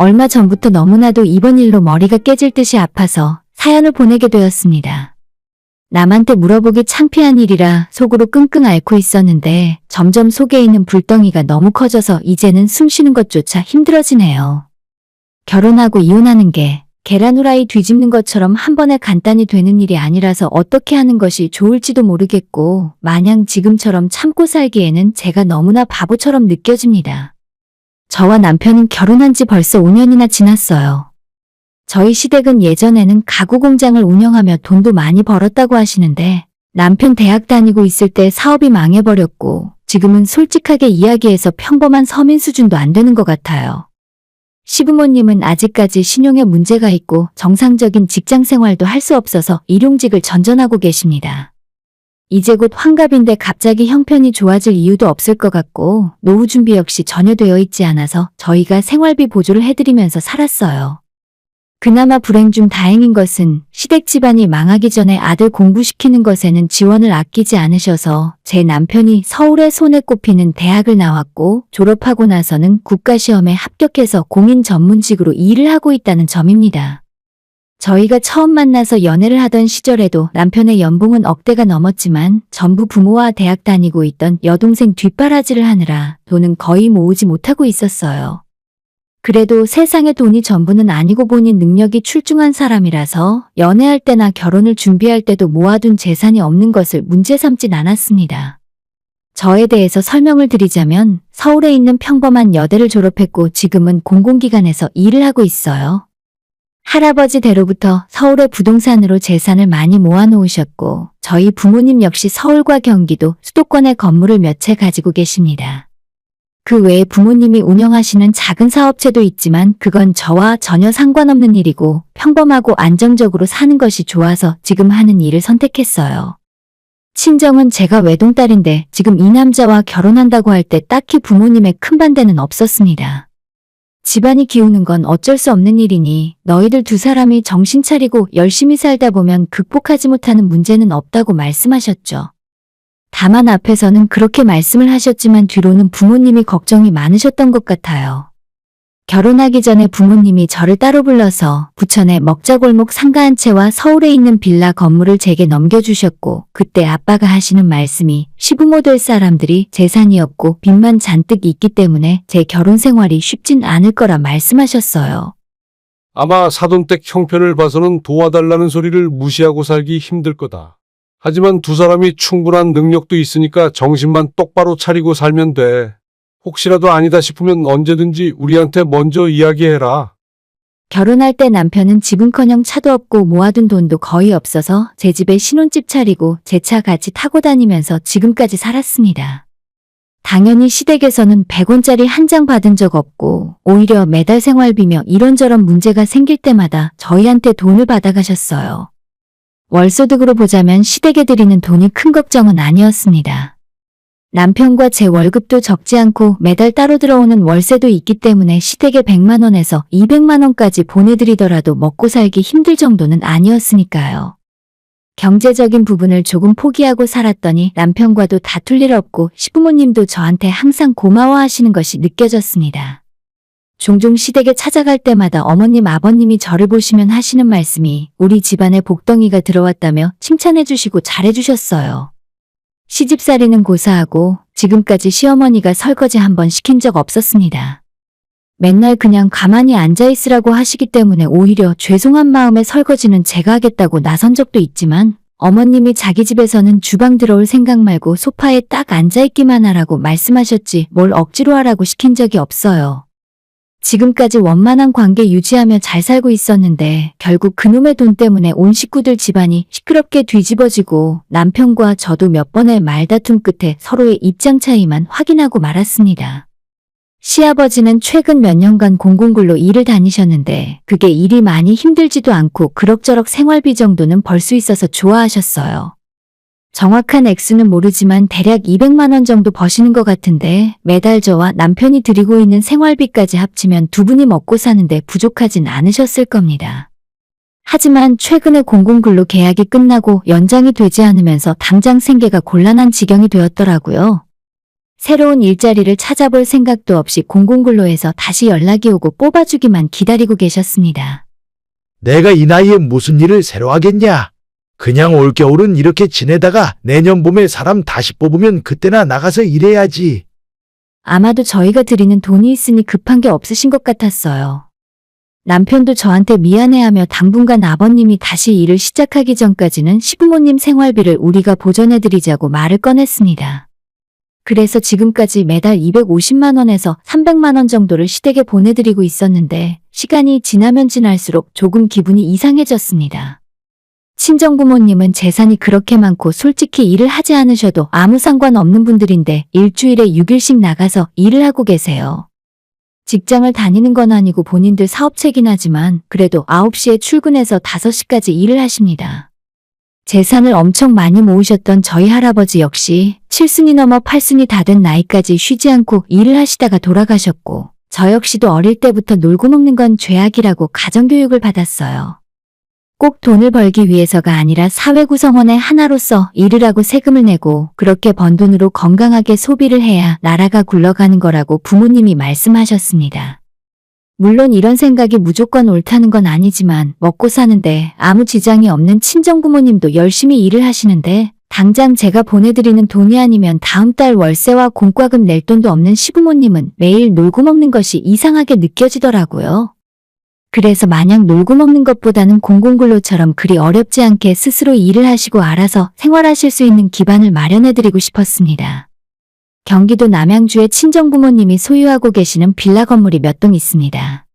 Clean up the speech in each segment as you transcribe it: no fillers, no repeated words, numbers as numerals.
얼마 전부터 너무나도 이번 일로 머리가 깨질 듯이 아파서 사연을 보내게 되었습니다. 남한테 물어보기 창피한 일이라 속으로 끙끙 앓고 있었는데 점점 속에 있는 불덩이가 너무 커져서 이제는 숨 쉬는 것조차 힘들어지네요. 결혼하고 이혼하는 게 계란 후라이 뒤집는 것처럼 한 번에 간단히 되는 일이 아니라서 어떻게 하는 것이 좋을지도 모르겠고 마냥 지금처럼 참고 살기에는 제가 너무나 바보처럼 느껴집니다. 저와 남편은 결혼한 지 벌써 5년이나 지났어요. 저희 시댁은 예전에는 가구 공장을 운영하며 돈도 많이 벌었다고 하시는데 남편 대학 다니고 있을 때 사업이 망해버렸고 지금은 솔직하게 이야기해서 평범한 서민 수준도 안 되는 것 같아요. 시부모님은 아직까지 신용에 문제가 있고 정상적인 직장 생활도 할 수 없어서 일용직을 전전하고 계십니다. 이제 곧 환갑인데 갑자기 형편이 좋아질 이유도 없을 것 같고 노후 준비 역시 전혀 되어 있지 않아서 저희가 생활비 보조를 해드리면서 살았어요. 그나마 불행 중 다행인 것은 시댁 집안이 망하기 전에 아들 공부시키는 것에는 지원을 아끼지 않으셔서 제 남편이 서울에 손에 꼽히는 대학을 나왔고 졸업하고 나서는 국가시험에 합격해서 공인 전문직으로 일을 하고 있다는 점입니다. 저희가 처음 만나서 연애를 하던 시절에도 남편의 연봉은 억대가 넘었지만 전부 부모와 대학 다니고 있던 여동생 뒷바라지를 하느라 돈은 거의 모으지 못하고 있었어요. 그래도 세상의 돈이 전부는 아니고 보니 능력이 출중한 사람이라서 연애할 때나 결혼을 준비할 때도 모아둔 재산이 없는 것을 문제 삼진 않았습니다. 저에 대해서 설명을 드리자면 서울에 있는 평범한 여대를 졸업했고 지금은 공공기관에서 일을 하고 있어요. 할아버지 대로부터 서울의 부동산으로 재산을 많이 모아놓으셨고 저희 부모님 역시 서울과 경기도 수도권에 건물을 몇 채 가지고 계십니다. 그 외에 부모님이 운영하시는 작은 사업체도 있지만 그건 저와 전혀 상관없는 일이고 평범하고 안정적으로 사는 것이 좋아서 지금 하는 일을 선택했어요. 친정은 제가 외동딸인데 지금 이 남자와 결혼한다고 할 때 딱히 부모님의 큰 반대는 없었습니다. 집안이 기우는 건 어쩔 수 없는 일이니 너희들 두 사람이 정신 차리고 열심히 살다 보면 극복하지 못하는 문제는 없다고 말씀하셨죠. 다만 앞에서는 그렇게 말씀을 하셨지만 뒤로는 부모님이 걱정이 많으셨던 것 같아요. 결혼하기 전에 부모님이 저를 따로 불러서 부천의 먹자골목 상가 한 채와 서울에 있는 빌라 건물을 제게 넘겨주셨고 그때 아빠가 하시는 말씀이 시부모 될 사람들이 재산이 없고 빚만 잔뜩 있기 때문에 제 결혼 생활이 쉽진 않을 거라 말씀하셨어요. 아마 사돈댁 형편을 봐서는 도와달라는 소리를 무시하고 살기 힘들 거다. 하지만 두 사람이 충분한 능력도 있으니까 정신만 똑바로 차리고 살면 돼. 혹시라도 아니다 싶으면 언제든지 우리한테 먼저 이야기해라. 결혼할 때 남편은 집은커녕 차도 없고 모아둔 돈도 거의 없어서 제 집에 신혼집 차리고 제 차 같이 타고 다니면서 지금까지 살았습니다. 당연히 시댁에서는 100원짜리 한 장 받은 적 없고 오히려 매달 생활비며 이런저런 문제가 생길 때마다 저희한테 돈을 받아가셨어요. 월소득으로 보자면 시댁에 드리는 돈이 큰 걱정은 아니었습니다. 남편과 제 월급도 적지 않고 매달 따로 들어오는 월세도 있기 때문에 시댁에 100만 원에서 200만 원까지 보내드리더라도 먹고 살기 힘들 정도는 아니었으니까요. 경제적인 부분을 조금 포기하고 살았더니 남편과도 다툴 일 없고 시부모님도 저한테 항상 고마워하시는 것이 느껴졌습니다. 종종 시댁에 찾아갈 때마다 어머님 아버님이 저를 보시면 하시는 말씀이 우리 집안에 복덩이가 들어왔다며 칭찬해 주시고 잘해 주셨어요. 시집살이는 고사하고 지금까지 시어머니가 설거지 한 번 시킨 적 없었습니다. 맨날 그냥 가만히 앉아있으라고 하시기 때문에 오히려 죄송한 마음에 설거지는 제가 하겠다고 나선 적도 있지만 어머님이 자기 집에서는 주방 들어올 생각 말고 소파에 딱 앉아있기만 하라고 말씀하셨지 뭘 억지로 하라고 시킨 적이 없어요. 지금까지 원만한 관계 유지하며 잘 살고 있었는데 결국 그놈의 돈 때문에 온 식구들 집안이 시끄럽게 뒤집어지고 남편과 저도 몇 번의 말다툼 끝에 서로의 입장 차이만 확인하고 말았습니다. 시아버지는 최근 몇 년간 공공근로 일을 다니셨는데 그게 일이 많이 힘들지도 않고 그럭저럭 생활비 정도는 벌 수 있어서 좋아하셨어요. 정확한 액수는 모르지만 대략 200만 원 정도 버시는 것 같은데 매달 저와 남편이 드리고 있는 생활비까지 합치면 두 분이 먹고 사는데 부족하진 않으셨을 겁니다. 하지만 최근에 공공근로 계약이 끝나고 연장이 되지 않으면서 당장 생계가 곤란한 지경이 되었더라고요. 새로운 일자리를 찾아볼 생각도 없이 공공근로에서 다시 연락이 오고 뽑아주기만 기다리고 계셨습니다. 내가 이 나이에 무슨 일을 새로 하겠냐? 그냥 올겨울은 이렇게 지내다가 내년 봄에 사람 다시 뽑으면 그때나 나가서 일해야지. 아마도 저희가 드리는 돈이 있으니 급한 게 없으신 것 같았어요. 남편도 저한테 미안해하며 당분간 아버님이 다시 일을 시작하기 전까지는 시부모님 생활비를 우리가 보전해드리자고 말을 꺼냈습니다. 그래서 지금까지 매달 250만 원에서 300만 원 정도를 시댁에 보내드리고 있었는데 시간이 지나면 지날수록 조금 기분이 이상해졌습니다. 친정부모님은 재산이 그렇게 많고 솔직히 일을 하지 않으셔도 아무 상관없는 분들인데 일주일에 6일씩 나가서 일을 하고 계세요. 직장을 다니는 건 아니고 본인들 사업체긴 하지만 그래도 9시에 출근해서 5시까지 일을 하십니다. 재산을 엄청 많이 모으셨던 저희 할아버지 역시 7순이 넘어 8순이 다 된 나이까지 쉬지 않고 일을 하시다가 돌아가셨고 저 역시도 어릴 때부터 놀고 먹는 건 죄악이라고 가정교육을 받았어요. 꼭 돈을 벌기 위해서가 아니라 사회 구성원의 하나로서 일을 하고 세금을 내고 그렇게 번 돈으로 건강하게 소비를 해야 나라가 굴러가는 거라고 부모님이 말씀하셨습니다. 물론 이런 생각이 무조건 옳다는 건 아니지만 먹고 사는데 아무 지장이 없는 친정부모님도 열심히 일을 하시는데 당장 제가 보내드리는 돈이 아니면 다음 달 월세와 공과금 낼 돈도 없는 시부모님은 매일 놀고 먹는 것이 이상하게 느껴지더라고요. 그래서 마냥 놀고 먹는 것보다는 공공근로처럼 그리 어렵지 않게 스스로 일을 하시고 알아서 생활하실 수 있는 기반을 마련해드리고 싶었습니다. 경기도 남양주에 친정부모님이 소유하고 계시는 빌라 건물이 몇 동 있습니다.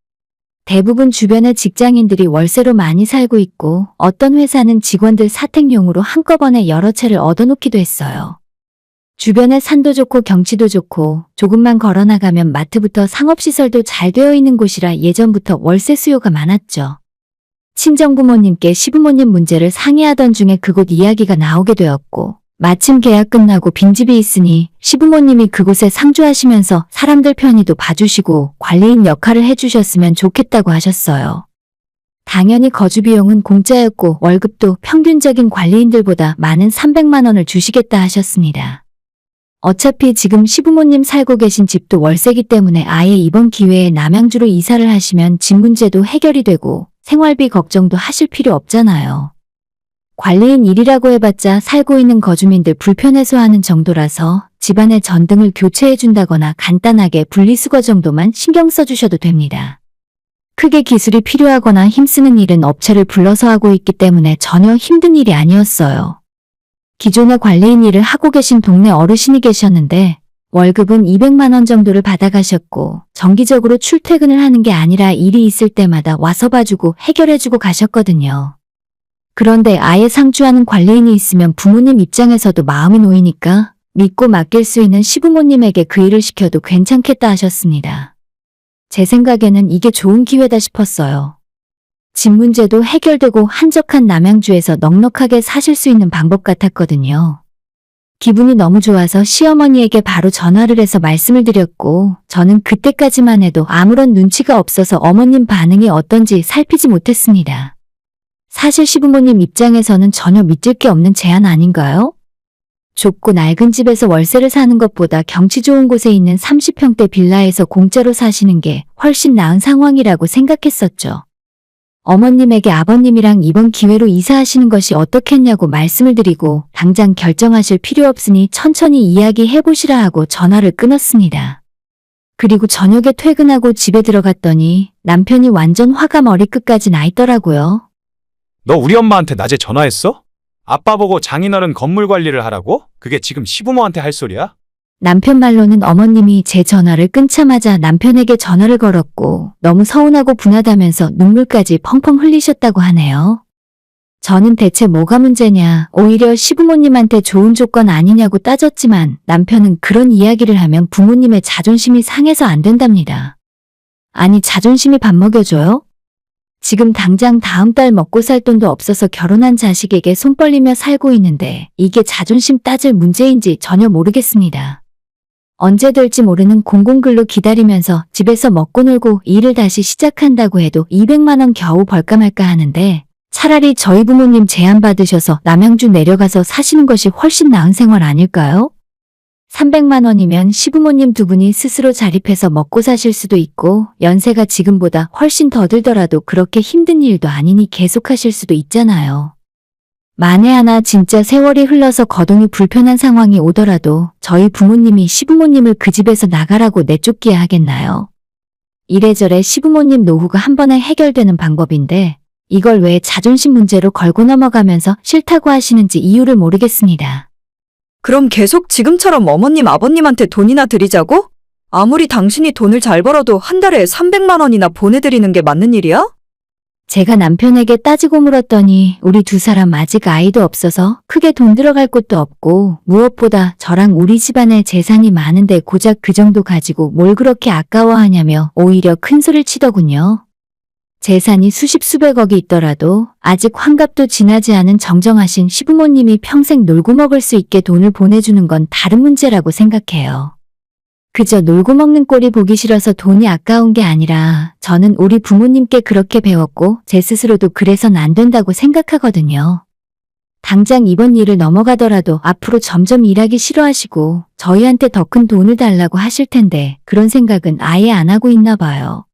대부분 주변의 직장인들이 월세로 많이 살고 있고 어떤 회사는 직원들 사택용으로 한꺼번에 여러 채를 얻어놓기도 했어요. 주변에 산도 좋고 경치도 좋고 조금만 걸어나가면 마트부터 상업시설도 잘 되어 있는 곳이라 예전부터 월세 수요가 많았죠. 친정부모님께 시부모님 문제를 상의하던 중에 그곳 이야기가 나오게 되었고 마침 계약 끝나고 빈집이 있으니 시부모님이 그곳에 상주하시면서 사람들 편의도 봐주시고 관리인 역할을 해주셨으면 좋겠다고 하셨어요. 당연히 거주 비용은 공짜였고 월급도 평균적인 관리인들보다 많은 300만 원을 주시겠다 하셨습니다. 어차피 지금 시부모님 살고 계신 집도 월세기 때문에 아예 이번 기회에 남양주로 이사를 하시면 집 문제도 해결이 되고 생활비 걱정도 하실 필요 없잖아요. 관리인 일이라고 해봤자 살고 있는 거주민들 불편해소하는 정도라서 집안의 전등을 교체해준다거나 간단하게 분리수거 정도만 신경 써주셔도 됩니다. 크게 기술이 필요하거나 힘쓰는 일은 업체를 불러서 하고 있기 때문에 전혀 힘든 일이 아니었어요. 기존에 관리인 일을 하고 계신 동네 어르신이 계셨는데 월급은 200만 원 정도를 받아가셨고 정기적으로 출퇴근을 하는 게 아니라 일이 있을 때마다 와서 봐주고 해결해주고 가셨거든요. 그런데 아예 상주하는 관리인이 있으면 부모님 입장에서도 마음이 놓이니까 믿고 맡길 수 있는 시부모님에게 그 일을 시켜도 괜찮겠다 하셨습니다. 제 생각에는 이게 좋은 기회다 싶었어요. 집 문제도 해결되고 한적한 남양주에서 넉넉하게 사실 수 있는 방법 같았거든요. 기분이 너무 좋아서 시어머니에게 바로 전화를 해서 말씀을 드렸고 저는 그때까지만 해도 아무런 눈치가 없어서 어머님 반응이 어떤지 살피지 못했습니다. 사실 시부모님 입장에서는 전혀 믿을 게 없는 제안 아닌가요? 좁고 낡은 집에서 월세를 사는 것보다 경치 좋은 곳에 있는 30평대 빌라에서 공짜로 사시는 게 훨씬 나은 상황이라고 생각했었죠. 어머님에게 아버님이랑 이번 기회로 이사하시는 것이 어떻겠냐고 말씀을 드리고 당장 결정하실 필요 없으니 천천히 이야기해보시라 하고 전화를 끊었습니다. 그리고 저녁에 퇴근하고 집에 들어갔더니 남편이 완전 화가 머리끝까지 나 있더라고요. 너 우리 엄마한테 낮에 전화했어? 아빠 보고 장인어른 건물 관리를 하라고? 그게 지금 시부모한테 할 소리야? 남편 말로는 어머님이 제 전화를 끊자마자 남편에게 전화를 걸었고 너무 서운하고 분하다면서 눈물까지 펑펑 흘리셨다고 하네요. 저는 대체 뭐가 문제냐, 오히려 시부모님한테 좋은 조건 아니냐고 따졌지만 남편은 그런 이야기를 하면 부모님의 자존심이 상해서 안 된답니다. 아니 자존심이 밥 먹여줘요? 지금 당장 다음 달 먹고 살 돈도 없어서 결혼한 자식에게 손 벌리며 살고 있는데 이게 자존심 따질 문제인지 전혀 모르겠습니다. 언제 될지 모르는 공공근로 기다리면서 집에서 먹고 놀고 일을 다시 시작한다고 해도 200만 원 겨우 벌까 말까 하는데 차라리 저희 부모님 제안 받으셔서 남양주 내려가서 사시는 것이 훨씬 나은 생활 아닐까요? 300만 원이면 시부모님 두 분이 스스로 자립해서 먹고 사실 수도 있고 연세가 지금보다 훨씬 더 들더라도 그렇게 힘든 일도 아니니 계속하실 수도 있잖아요. 만에 하나 진짜 세월이 흘러서 거동이 불편한 상황이 오더라도 저희 부모님이 시부모님을 그 집에서 나가라고 내쫓기야 하겠나요? 이래저래 시부모님 노후가 한 번에 해결되는 방법인데 이걸 왜 자존심 문제로 걸고 넘어가면서 싫다고 하시는지 이유를 모르겠습니다. 그럼 계속 지금처럼 어머님, 아버님한테 돈이나 드리자고? 아무리 당신이 돈을 잘 벌어도 한 달에 300만 원이나 보내드리는 게 맞는 일이야? 제가 남편에게 따지고 물었더니 우리 두 사람 아직 아이도 없어서 크게 돈 들어갈 곳도 없고 무엇보다 저랑 우리 집안에 재산이 많은데 고작 그 정도 가지고 뭘 그렇게 아까워하냐며 오히려 큰 소리를 치더군요. 재산이 수십 수백억이 있더라도 아직 환갑도 지나지 않은 정정하신 시부모님이 평생 놀고 먹을 수 있게 돈을 보내주는 건 다른 문제라고 생각해요. 그저 놀고 먹는 꼴이 보기 싫어서 돈이 아까운 게 아니라 저는 우리 부모님께 그렇게 배웠고 제 스스로도 그래선 안 된다고 생각하거든요. 당장 이번 일을 넘어가더라도 앞으로 점점 일하기 싫어하시고 저희한테 더 큰 돈을 달라고 하실 텐데 그런 생각은 아예 안 하고 있나 봐요.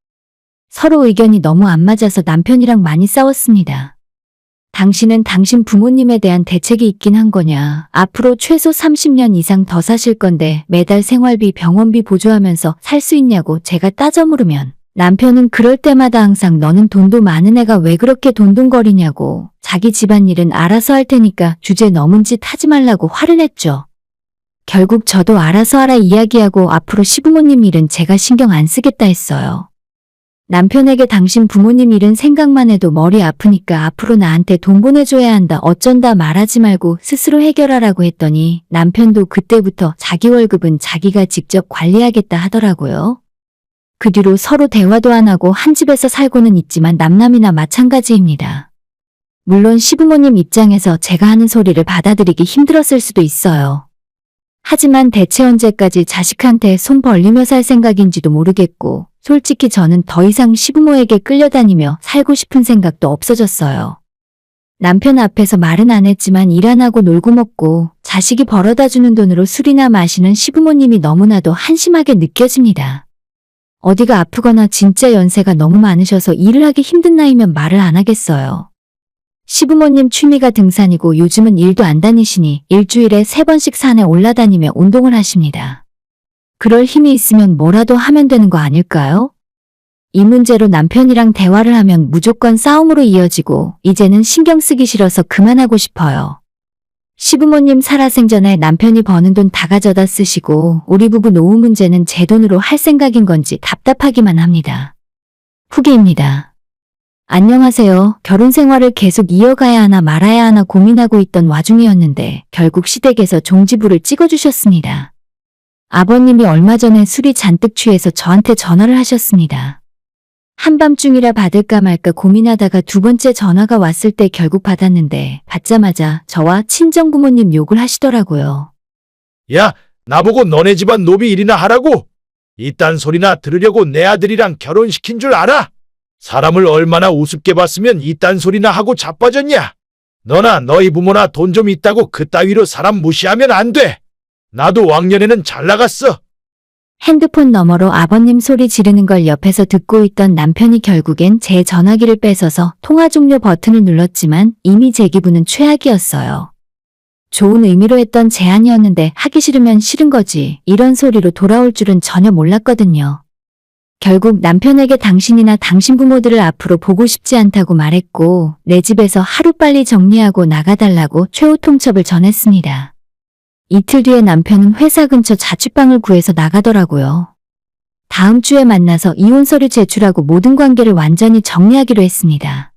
서로 의견이 너무 안 맞아서 남편이랑 많이 싸웠습니다. 당신은 당신 부모님에 대한 대책이 있긴 한 거냐. 앞으로 최소 30년 이상 더 사실 건데 매달 생활비, 병원비 보조하면서 살 수 있냐고 제가 따져 물으면 남편은 그럴 때마다 항상 너는 돈도 많은 애가 왜 그렇게 돈돈거리냐고 자기 집안일은 알아서 할 테니까 주제 넘은 짓 하지 말라고 화를 냈죠. 결국 저도 알아서 하라 이야기하고 앞으로 시부모님 일은 제가 신경 안 쓰겠다 했어요. 남편에게 당신 부모님 일은 생각만 해도 머리 아프니까 앞으로 나한테 돈 보내줘야 한다 어쩐다 말하지 말고 스스로 해결하라고 했더니 남편도 그때부터 자기 월급은 자기가 직접 관리하겠다 하더라고요. 그 뒤로 서로 대화도 안 하고 한 집에서 살고는 있지만 남남이나 마찬가지입니다. 물론 시부모님 입장에서 제가 하는 소리를 받아들이기 힘들었을 수도 있어요. 하지만 대체 언제까지 자식한테 손 벌리며 살 생각인지도 모르겠고 솔직히 저는 더 이상 시부모에게 끌려다니며 살고 싶은 생각도 없어졌어요. 남편 앞에서 말은 안 했지만 일 안 하고 놀고 먹고 자식이 벌어다 주는 돈으로 술이나 마시는 시부모님이 너무나도 한심하게 느껴집니다. 어디가 아프거나 진짜 연세가 너무 많으셔서 일을 하기 힘든 나이면 말을 안 하겠어요. 시부모님 취미가 등산이고 요즘은 일도 안 다니시니 일주일에 3번씩 산에 올라다니며 운동을 하십니다. 그럴 힘이 있으면 뭐라도 하면 되는 거 아닐까요? 이 문제로 남편이랑 대화를 하면 무조건 싸움으로 이어지고 이제는 신경 쓰기 싫어서 그만하고 싶어요. 시부모님 살아생전에 남편이 버는 돈 다 가져다 쓰시고 우리 부부 노후 문제는 제 돈으로 할 생각인 건지 답답하기만 합니다. 후기입니다. 안녕하세요. 결혼 생활을 계속 이어가야 하나 말아야 하나 고민하고 있던 와중이었는데 결국 시댁에서 종지부를 찍어주셨습니다. 아버님이 얼마 전에 술이 잔뜩 취해서 저한테 전화를 하셨습니다. 한밤중이라 받을까 말까 고민하다가 두 번째 전화가 왔을 때 결국 받았는데 받자마자 저와 친정부모님 욕을 하시더라고요. 야, 나보고 너네 집안 노비 일이나 하라고? 이딴 소리나 들으려고 내 아들이랑 결혼시킨 줄 알아? 사람을 얼마나 우습게 봤으면 이딴 소리나 하고 자빠졌냐? 너나 너희 부모나 돈 좀 있다고 그따위로 사람 무시하면 안 돼. 나도 왕년에는 잘 나갔어. 핸드폰 너머로 아버님 소리 지르는 걸 옆에서 듣고 있던 남편이 결국엔 제 전화기를 뺏어서 통화 종료 버튼을 눌렀지만 이미 제 기분은 최악이었어요. 좋은 의미로 했던 제안이었는데 하기 싫으면 싫은 거지 이런 소리로 돌아올 줄은 전혀 몰랐거든요. 결국 남편에게 당신이나 당신 부모들을 앞으로 보고 싶지 않다고 말했고 내 집에서 하루빨리 정리하고 나가달라고 최후 통첩을 전했습니다. 이틀 뒤에 남편은 회사 근처 자취방을 구해서 나가더라고요. 다음 주에 만나서 이혼서를 제출하고 모든 관계를 완전히 정리하기로 했습니다.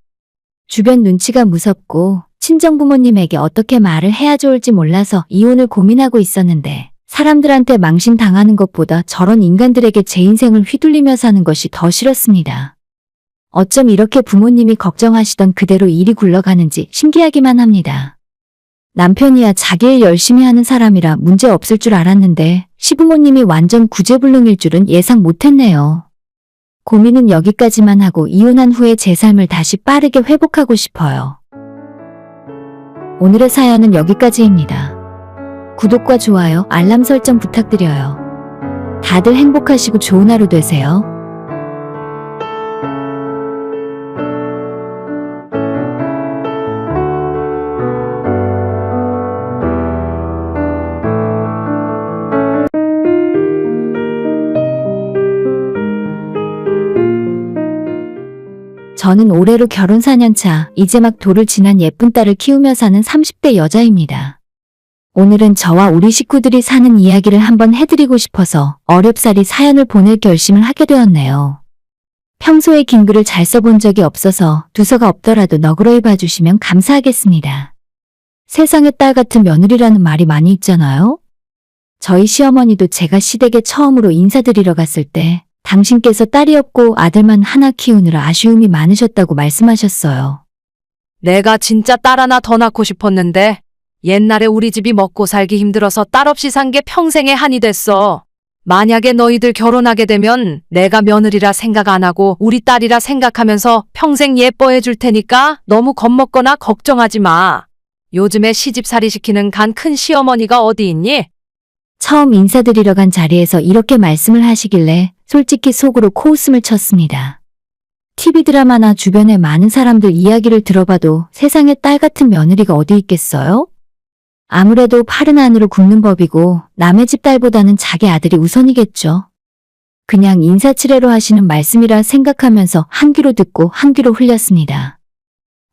주변 눈치가 무섭고 친정부모님에게 어떻게 말을 해야 좋을지 몰라서 이혼을 고민하고 있었는데 사람들한테 망신당하는 것보다 저런 인간들에게 제 인생을 휘둘리며 사는 것이 더 싫었습니다. 어쩜 이렇게 부모님이 걱정하시던 그대로 일이 굴러가는지 신기하기만 합니다. 남편이야 자기 일 열심히 하는 사람이라 문제 없을 줄 알았는데 시부모님이 완전 구제불능일 줄은 예상 못했네요. 고민은 여기까지만 하고 이혼한 후에 제 삶을 다시 빠르게 회복하고 싶어요. 오늘의 사연은 여기까지입니다. 구독과 좋아요, 알람 설정 부탁드려요. 다들 행복하시고 좋은 하루 되세요. 저는 올해로 결혼 4년차, 이제 막 돌을 지난 예쁜 딸을 키우며 사는 30대 여자입니다. 오늘은 저와 우리 식구들이 사는 이야기를 한번 해드리고 싶어서 어렵사리 사연을 보낼 결심을 하게 되었네요. 평소에 긴 글을 잘 써본 적이 없어서 두서가 없더라도 너그러이 봐주시면 감사하겠습니다. 세상에 딸 같은 며느리라는 말이 많이 있잖아요? 저희 시어머니도 제가 시댁에 처음으로 인사드리러 갔을 때 당신께서 딸이 없고 아들만 하나 키우느라 아쉬움이 많으셨다고 말씀하셨어요. 내가 진짜 딸 하나 더 낳고 싶었는데 옛날에 우리 집이 먹고 살기 힘들어서 딸 없이 산 게 평생의 한이 됐어. 만약에 너희들 결혼하게 되면 내가 며느리라 생각 안 하고 우리 딸이라 생각하면서 평생 예뻐해 줄 테니까 너무 겁먹거나 걱정하지 마. 요즘에 시집살이 시키는 간 큰 시어머니가 어디 있니? 처음 인사드리러 간 자리에서 이렇게 말씀을 하시길래 솔직히 속으로 코웃음을 쳤습니다. TV 드라마나 주변의 많은 사람들 이야기를 들어봐도 세상에 딸 같은 며느리가 어디 있겠어요? 아무래도 팔은 안으로 굽는 법이고 남의 집 딸보다는 자기 아들이 우선이겠죠. 그냥 인사치레로 하시는 말씀이라 생각하면서 한 귀로 듣고 한 귀로 흘렸습니다.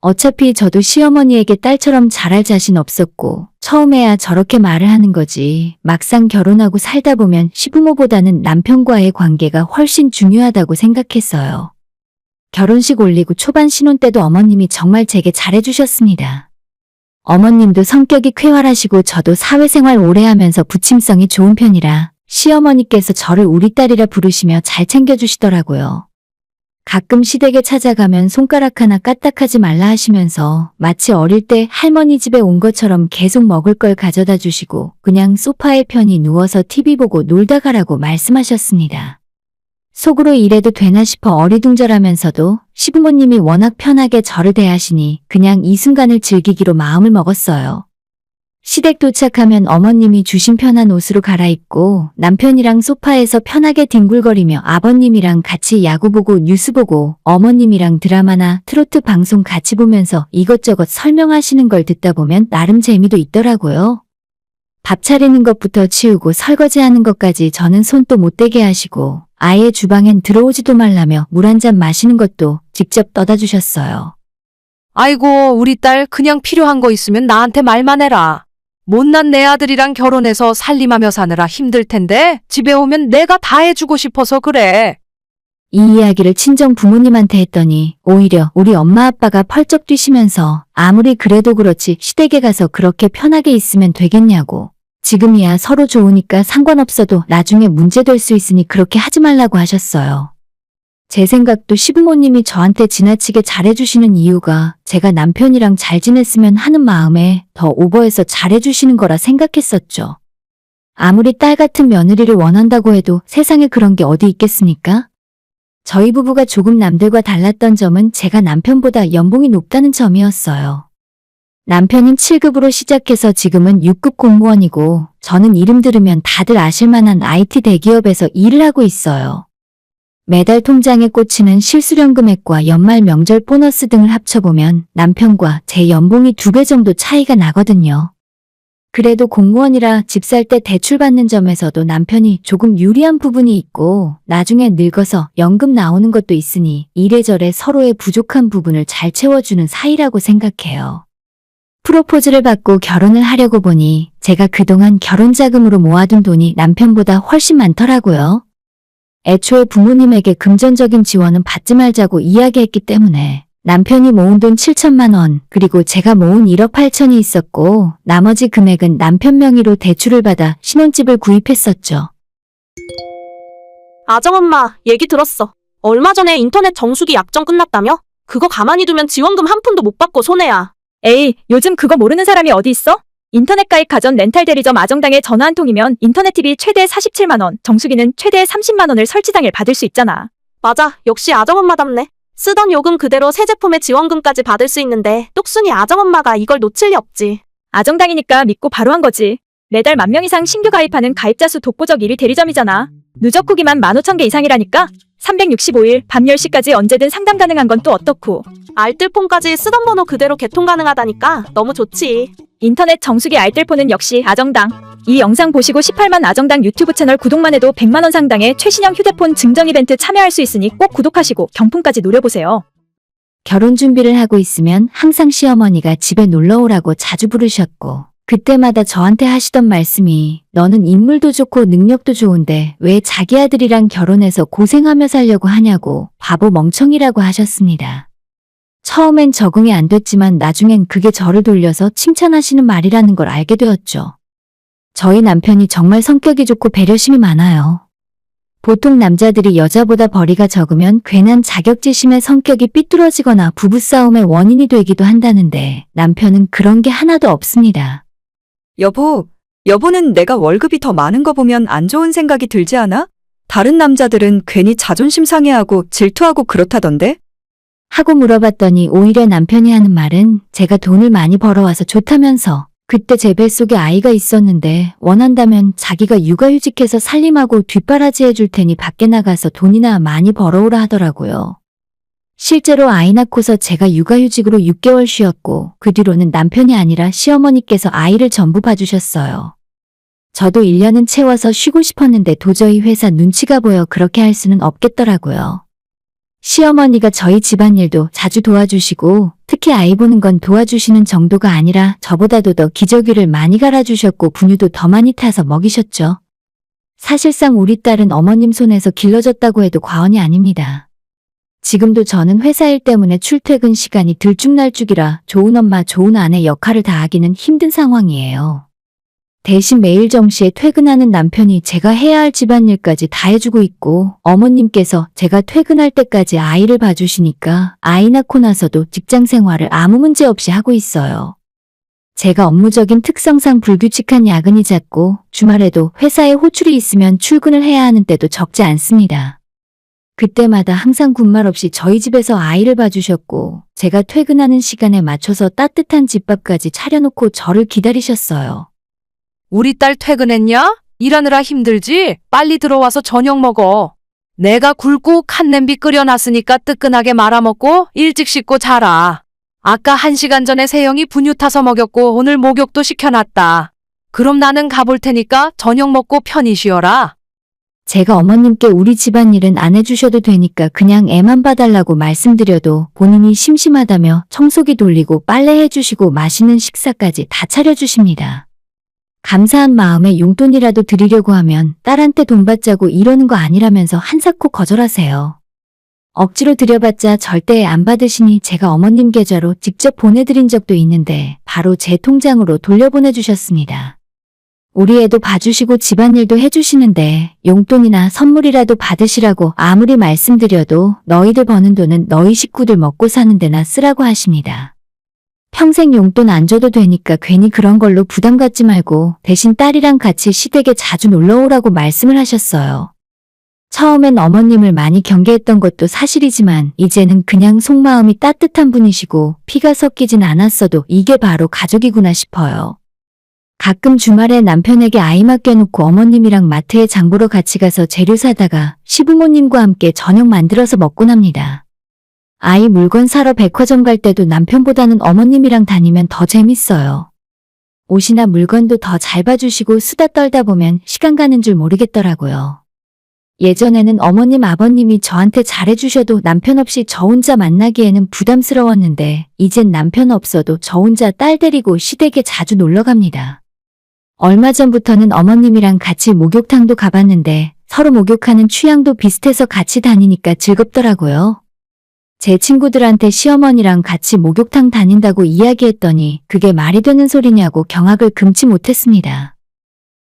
어차피 저도 시어머니에게 딸처럼 잘할 자신 없었고 처음에야 저렇게 말을 하는 거지 막상 결혼하고 살다 보면 시부모보다는 남편과의 관계가 훨씬 중요하다고 생각했어요. 결혼식 올리고 초반 신혼 때도 어머님이 정말 제게 잘해주셨습니다. 어머님도 성격이 쾌활하시고 저도 사회생활 오래 하면서 부침성이 좋은 편이라 시어머니께서 저를 우리 딸이라 부르시며 잘 챙겨주시더라고요. 가끔 시댁에 찾아가면 손가락 하나 까딱하지 말라 하시면서 마치 어릴 때 할머니 집에 온 것처럼 계속 먹을 걸 가져다 주시고 그냥 소파에 편히 누워서 TV 보고 놀다 가라고 말씀하셨습니다. 속으로 이래도 되나 싶어 어리둥절하면서도 시부모님이 워낙 편하게 저를 대하시니 그냥 이 순간을 즐기기로 마음을 먹었어요. 시댁 도착하면 어머님이 주신 편한 옷으로 갈아입고 남편이랑 소파에서 편하게 뒹굴거리며 아버님이랑 같이 야구 보고 뉴스 보고 어머님이랑 드라마나 트로트 방송 같이 보면서 이것저것 설명하시는 걸 듣다 보면 나름 재미도 있더라고요. 밥 차리는 것부터 치우고 설거지하는 것까지 저는 손도 못 대게 하시고 아예 주방엔 들어오지도 말라며 물 한 잔 마시는 것도 직접 떠다 주셨어요. 아이고, 우리 딸 그냥 필요한 거 있으면 나한테 말만 해라. 못난 내 아들이랑 결혼해서 살림하며 사느라 힘들 텐데 집에 오면 내가 다 해주고 싶어서 그래. 이 이야기를 친정 부모님한테 했더니 오히려 우리 엄마 아빠가 펄쩍 뛰시면서 아무리 그래도 그렇지 시댁에 가서 그렇게 편하게 있으면 되겠냐고. 지금이야 서로 좋으니까 상관없어도 나중에 문제될 수 있으니 그렇게 하지 말라고 하셨어요. 제 생각도 시부모님이 저한테 지나치게 잘해주시는 이유가 제가 남편이랑 잘 지냈으면 하는 마음에 더 오버해서 잘해주시는 거라 생각했었죠. 아무리 딸 같은 며느리를 원한다고 해도 세상에 그런 게 어디 있겠습니까? 저희 부부가 조금 남들과 달랐던 점은 제가 남편보다 연봉이 높다는 점이었어요. 남편은 7급으로 시작해서 지금은 6급 공무원이고 저는 이름 들으면 다들 아실 만한 IT 대기업에서 일을 하고 있어요. 매달 통장에 꽂히는 실수령 금액과 연말 명절 보너스 등을 합쳐보면 남편과 제 연봉이 2배 정도 차이가 나거든요. 그래도 공무원이라 집 살 때 대출 받는 점에서도 남편이 조금 유리한 부분이 있고 나중에 늙어서 연금 나오는 것도 있으니 이래저래 서로의 부족한 부분을 잘 채워주는 사이라고 생각해요. 프로포즈를 받고 결혼을 하려고 보니 제가 그동안 결혼 자금으로 모아둔 돈이 남편보다 훨씬 많더라고요. 애초에 부모님에게 금전적인 지원은 받지 말자고 이야기했기 때문에 남편이 모은 돈 7천만 원, 그리고 제가 모은 1억 8천이 있었고 나머지 금액은 남편 명의로 대출을 받아 신혼집을 구입했었죠. 아정엄마, 얘기 들었어. 얼마 전에 인터넷 정수기 약정 끝났다며? 그거 가만히 두면 지원금 한 푼도 못 받고 손해야. 에이, 요즘 그거 모르는 사람이 어디 있어? 인터넷 가입 가전 렌탈 대리점 아정당에 전화 한 통이면 인터넷 TV 최대 47만 원, 정수기는 최대 30만 원을 설치 당일 받을 수 있잖아. 맞아, 역시 아정엄마답네. 쓰던 요금 그대로 새 제품의 지원금까지 받을 수 있는데 똑순이 아정엄마가 이걸 놓칠 리 없지. 아정당이니까 믿고 바로 한 거지. 매달 10,000명 이상 신규 가입하는 가입자 수 독보적 1위 대리점이잖아. 누적 후기만 15,000개 이상이라니까? 365일 밤 10시까지 언제든 상담 가능한 건 또 어떻고? 알뜰폰까지 쓰던 번호 그대로 개통 가능하다니까 너무 좋지. 인터넷 정수기 알뜰폰은 역시 아정당. 이 영상 보시고 18만 아정당 유튜브 채널 구독만 해도 100만 원 상당의 최신형 휴대폰 증정 이벤트 참여할 수 있으니 꼭 구독하시고 경품까지 노려보세요. 결혼 준비를 하고 있으면 항상 시어머니가 집에 놀러 오라고 자주 부르셨고, 그때마다 저한테 하시던 말씀이 너는 인물도 좋고 능력도 좋은데 왜 자기 아들이랑 결혼해서 고생하며 살려고 하냐고 바보 멍청이라고 하셨습니다. 처음엔 적응이 안 됐지만 나중엔 그게 저를 돌려서 칭찬하시는 말이라는 걸 알게 되었죠. 저희 남편이 정말 성격이 좋고 배려심이 많아요. 보통 남자들이 여자보다 벌이가 적으면 괜한 자격지심에 성격이 삐뚤어지거나 부부싸움의 원인이 되기도 한다는데 남편은 그런 게 하나도 없습니다. 여보는 내가 월급이 더 많은 거 보면 안 좋은 생각이 들지 않아? 다른 남자들은 괜히 자존심 상해하고 질투하고 그렇다던데? 하고 물어봤더니 오히려 남편이 하는 말은 제가 돈을 많이 벌어와서 좋다면서 그때 제 뱃속에 아이가 있었는데 원한다면 자기가 육아휴직해서 살림하고 뒷바라지 해줄 테니 밖에 나가서 돈이나 많이 벌어오라 하더라고요. 실제로 아이 낳고서 제가 육아휴직으로 6개월 쉬었고 그 뒤로는 남편이 아니라 시어머니께서 아이를 전부 봐주셨어요. 저도 1년은 채워서 쉬고 싶었는데 도저히 회사 눈치가 보여 그렇게 할 수는 없겠더라고요. 시어머니가 저희 집안일도 자주 도와주시고 특히 아이 보는 건 도와주시는 정도가 아니라 저보다도 더 기저귀를 많이 갈아주셨고 분유도 더 많이 타서 먹이셨죠. 사실상 우리 딸은 어머님 손에서 길러졌다고 해도 과언이 아닙니다. 지금도 저는 회사 일 때문에 출퇴근 시간이 들쭉날쭉이라 좋은 엄마 좋은 아내 역할을 다하기는 힘든 상황이에요. 대신 매일 정시에 퇴근하는 남편이 제가 해야 할 집안일까지 다 해주고 있고 어머님께서 제가 퇴근할 때까지 아이를 봐주시니까 아이 낳고 나서도 직장 생활을 아무 문제 없이 하고 있어요. 제가 업무적인 특성상 불규칙한 야근이 잦고 주말에도 회사에 호출이 있으면 출근을 해야 하는 때도 적지 않습니다. 그때마다 항상 군말 없이 저희 집에서 아이를 봐주셨고 제가 퇴근하는 시간에 맞춰서 따뜻한 집밥까지 차려놓고 저를 기다리셨어요. 우리 딸 퇴근했냐? 일하느라 힘들지? 빨리 들어와서 저녁 먹어. 내가 굵고 칸 냄비 끓여놨으니까 뜨끈하게 말아먹고 일찍 씻고 자라. 아까 1시간 전에 세영이 분유 타서 먹였고 오늘 목욕도 시켜놨다. 그럼 나는 가볼 테니까 저녁 먹고 편히 쉬어라. 제가 어머님께 우리 집안일은 안 해주셔도 되니까 그냥 애만 봐달라고 말씀드려도 본인이 심심하다며 청소기 돌리고 빨래 해주시고 맛있는 식사까지 다 차려주십니다. 감사한 마음에 용돈이라도 드리려고 하면 딸한테 돈 받자고 이러는 거 아니라면서 한사코 거절하세요. 억지로 드려봤자 절대 안 받으시니 제가 어머님 계좌로 직접 보내드린 적도 있는데 바로 제 통장으로 돌려보내주셨습니다. 우리 애도 봐주시고 집안일도 해주시는데 용돈이나 선물이라도 받으시라고 아무리 말씀드려도 너희들 버는 돈은 너희 식구들 먹고 사는 데나 쓰라고 하십니다. 평생 용돈 안 줘도 되니까 괜히 그런 걸로 부담 갖지 말고 대신 딸이랑 같이 시댁에 자주 놀러 오라고 말씀을 하셨어요. 처음엔 어머님을 많이 경계했던 것도 사실이지만 이제는 그냥 속마음이 따뜻한 분이시고 피가 섞이진 않았어도 이게 바로 가족이구나 싶어요. 가끔 주말에 남편에게 아이 맡겨놓고 어머님이랑 마트에 장 보러 같이 가서 재료 사다가 시부모님과 함께 저녁 만들어서 먹곤 합니다. 아이 물건 사러 백화점 갈 때도 남편보다는 어머님이랑 다니면 더 재밌어요. 옷이나 물건도 더 잘 봐주시고 수다 떨다 보면 시간 가는 줄 모르겠더라고요. 예전에는 어머님 아버님이 저한테 잘해주셔도 남편 없이 저 혼자 만나기에는 부담스러웠는데 이젠 남편 없어도 저 혼자 딸 데리고 시댁에 자주 놀러 갑니다. 얼마 전부터는 어머님이랑 같이 목욕탕도 가봤는데 서로 목욕하는 취향도 비슷해서 같이 다니니까 즐겁더라고요. 제 친구들한테 시어머니랑 같이 목욕탕 다닌다고 이야기했더니 그게 말이 되는 소리냐고 경악을 금치 못했습니다.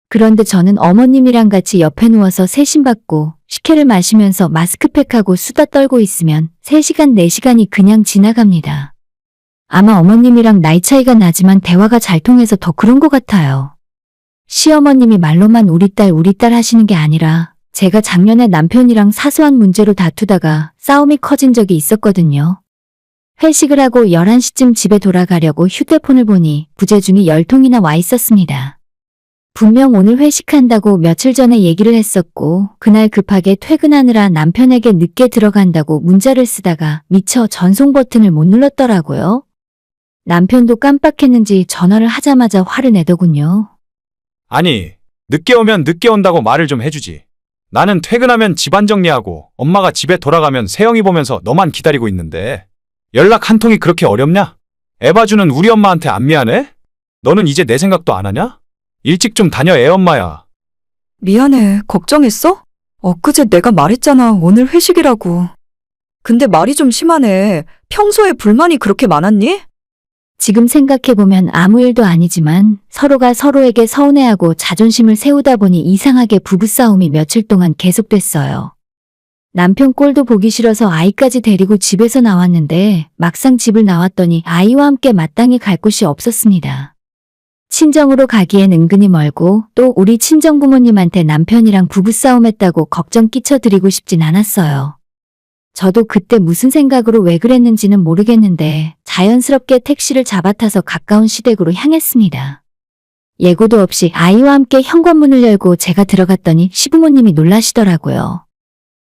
그런데 저는 어머님이랑 같이 옆에 누워서 세심받고 식혜를 마시면서 마스크팩하고 수다 떨고 있으면 3시간, 4시간이 그냥 지나갑니다. 아마 어머님이랑 나이 차이가 나지만 대화가 잘 통해서 더 그런 것 같아요. 시어머님이 말로만 우리 딸 하시는 게 아니라 제가 작년에 남편이랑 사소한 문제로 다투다가 싸움이 커진 적이 있었거든요. 회식을 하고 11시쯤 집에 돌아가려고 휴대폰을 보니 부재중이 10통이나 와 있었습니다. 분명 오늘 회식한다고 며칠 전에 얘기를 했었고, 그날 급하게 퇴근하느라 남편에게 늦게 들어간다고 문자를 쓰다가 미처 전송 버튼을 못 눌렀더라고요. 남편도 깜빡했는지 전화를 하자마자 화를 내더군요. 아니, 늦게 오면 늦게 온다고 말을 좀 해주지. 나는 퇴근하면 집안 정리하고 엄마가 집에 돌아가면 세영이 보면서 너만 기다리고 있는데 연락 한 통이 그렇게 어렵냐? 애 봐주는 우리 엄마한테 안 미안해? 너는 이제 내 생각도 안 하냐? 일찍 좀 다녀, 애 엄마야. 미안해. 걱정했어? 엊그제 내가 말했잖아. 오늘 회식이라고. 근데 말이 좀 심하네. 평소에 불만이 그렇게 많았니? 지금 생각해보면 아무 일도 아니지만 서로가 서로에게 서운해하고 자존심을 세우다 보니 이상하게 부부싸움이 며칠 동안 계속됐어요. 남편 꼴도 보기 싫어서 아이까지 데리고 집에서 나왔는데 막상 집을 나왔더니 아이와 함께 마땅히 갈 곳이 없었습니다. 친정으로 가기엔 은근히 멀고 또 우리 친정부모님한테 남편이랑 부부싸움했다고 걱정 끼쳐드리고 싶진 않았어요. 저도 그때 무슨 생각으로 왜 그랬는지는 모르겠는데 자연스럽게 택시를 잡아타서 가까운 시댁으로 향했습니다. 예고도 없이 아이와 함께 현관문을 열고 제가 들어갔더니 시부모님이 놀라시더라고요.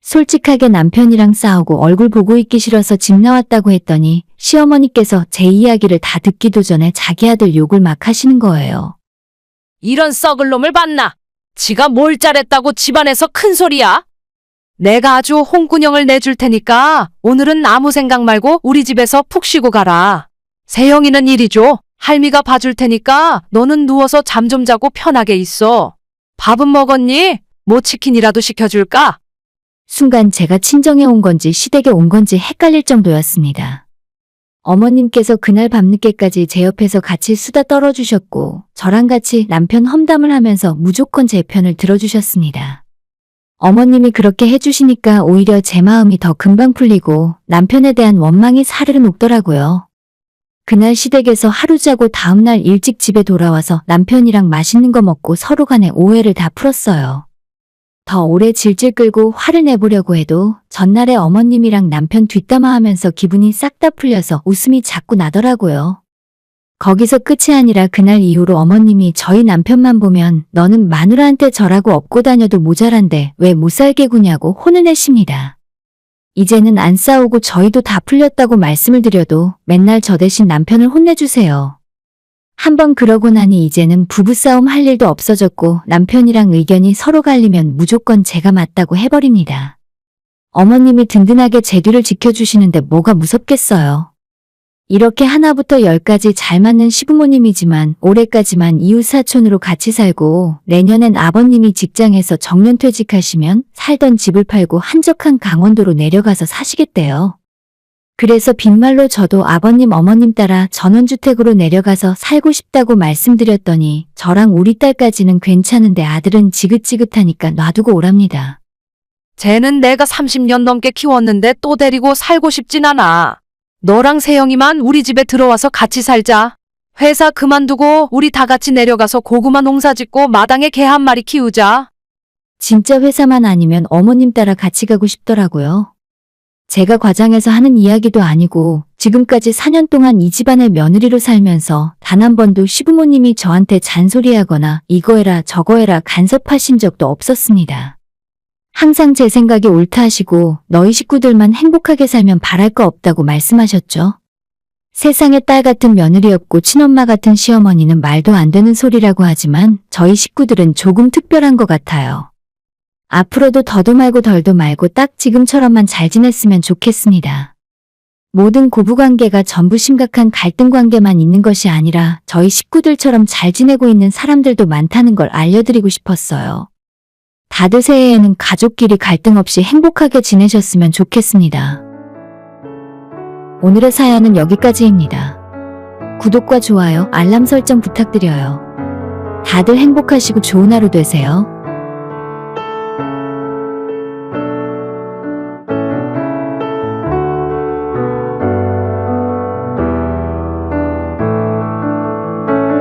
솔직하게 남편이랑 싸우고 얼굴 보고 있기 싫어서 집 나왔다고 했더니 시어머니께서 제 이야기를 다 듣기도 전에 자기 아들 욕을 막 하시는 거예요. 이런 썩을 놈을 봤나? 지가 뭘 잘했다고 집안에서 큰 소리야? 내가 아주 홍군형을 내줄 테니까 오늘은 아무 생각 말고 우리 집에서 푹 쉬고 가라. 세영이는 이리 줘. 할미가 봐줄 테니까 너는 누워서 잠 좀 자고 편하게 있어. 밥은 먹었니? 뭐 치킨이라도 시켜줄까? 순간 제가 친정에 온 건지 시댁에 온 건지 헷갈릴 정도였습니다. 어머님께서 그날 밤늦게까지 제 옆에서 같이 수다 떨어주셨고 저랑 같이 남편 험담을 하면서 무조건 제 편을 들어주셨습니다. 어머님이 그렇게 해주시니까 오히려 제 마음이 더 금방 풀리고 남편에 대한 원망이 사르르 녹더라고요. 그날 시댁에서 하루 자고 다음날 일찍 집에 돌아와서 남편이랑 맛있는 거 먹고 서로 간의 오해를 다 풀었어요. 더 오래 질질 끌고 화를 내보려고 해도 전날에 어머님이랑 남편 뒷담화하면서 기분이 싹 다 풀려서 웃음이 자꾸 나더라고요. 거기서 끝이 아니라 그날 이후로 어머님이 저희 남편만 보면 너는 마누라한테 저라고 업고 다녀도 모자란데 왜 못 살게 구냐고 혼을 내십니다. 이제는 안 싸우고 저희도 다 풀렸다고 말씀을 드려도 맨날 저 대신 남편을 혼내주세요. 한번 그러고 나니 이제는 부부싸움 할 일도 없어졌고 남편이랑 의견이 서로 갈리면 무조건 제가 맞다고 해버립니다. 어머님이 든든하게 제 뒤를 지켜주시는데 뭐가 무섭겠어요. 이렇게 하나부터 열까지 잘 맞는 시부모님이지만 올해까지만 이웃사촌으로 같이 살고 내년엔 아버님이 직장에서 정년퇴직하시면 살던 집을 팔고 한적한 강원도로 내려가서 사시겠대요. 그래서 빈말로 저도 아버님 어머님 따라 전원주택으로 내려가서 살고 싶다고 말씀드렸더니 저랑 우리 딸까지는 괜찮은데 아들은 지긋지긋하니까 놔두고 오랍니다. 쟤는 내가 30년 넘게 키웠는데 또 데리고 살고 싶진 않아. 너랑 세영이만 우리 집에 들어와서 같이 살자. 회사 그만두고 우리 다 같이 내려가서 고구마 농사 짓고 마당에 개 한 마리 키우자. 진짜 회사만 아니면 어머님 따라 같이 가고 싶더라고요. 제가 과장해서 하는 이야기도 아니고 지금까지 4년 동안 이 집안의 며느리로 살면서 단 한 번도 시부모님이 저한테 잔소리하거나 이거 해라 저거 해라 간섭하신 적도 없었습니다. 항상 제 생각이 옳다 하시고 너희 식구들만 행복하게 살면 바랄 거 없다고 말씀하셨죠. 세상에 딸 같은 며느리 없고 친엄마 같은 시어머니는 말도 안 되는 소리라고 하지만 저희 식구들은 조금 특별한 것 같아요. 앞으로도 더도 말고 덜도 말고 딱 지금처럼만 잘 지냈으면 좋겠습니다. 모든 고부관계가 전부 심각한 갈등 관계만 있는 것이 아니라 저희 식구들처럼 잘 지내고 있는 사람들도 많다는 걸 알려드리고 싶었어요. 다들 새해에는 가족끼리 갈등 없이 행복하게 지내셨으면 좋겠습니다. 오늘의 사연은 여기까지입니다. 구독과 좋아요, 알람 설정 부탁드려요. 다들 행복하시고 좋은 하루 되세요.